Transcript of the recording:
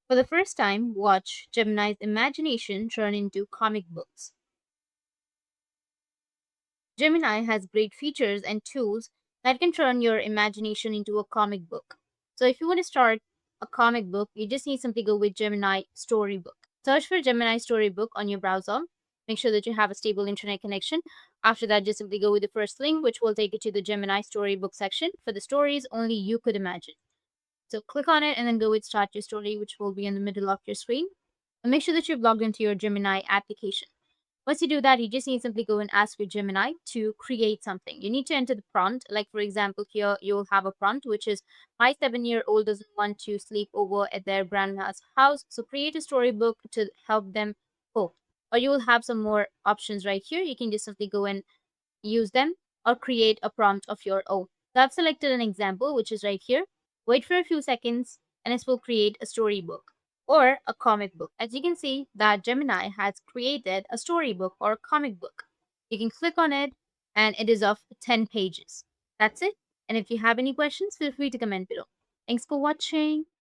For the first time, watch Gemini's imagination turn into comic books. Gemini has great features and tools that can turn your imagination into a comic book. So if you want to start a comic book, you just need simply go with Gemini Storybook. Search for Gemini Storybook on your browser. Make sure that you have a stable internet connection. After that, just simply go with the first link, which will take you to the Gemini Storybook section for the stories only you could imagine. So click on it and then go with Start Your Story, which will be in the middle of your screen. And make sure that you've logged into your Gemini application. Once you do that, you just need to simply go and ask your Gemini to create something. You need to enter the prompt. Like, for example, here you will have a prompt which is my 7-year-old doesn't want to sleep over at their grandma's house. So create a storybook to help them cope. Or you will have some more options right here. You can just simply go and use them or create a prompt of your own. So I've selected an example, which is right here. Wait for a few seconds and it will create a storybook or a comic book. As you can see that Gemini has created a storybook or a comic book. You can click on it and it is of 10 pages. That's it. And if you have any questions, feel free to comment below. Thanks for watching.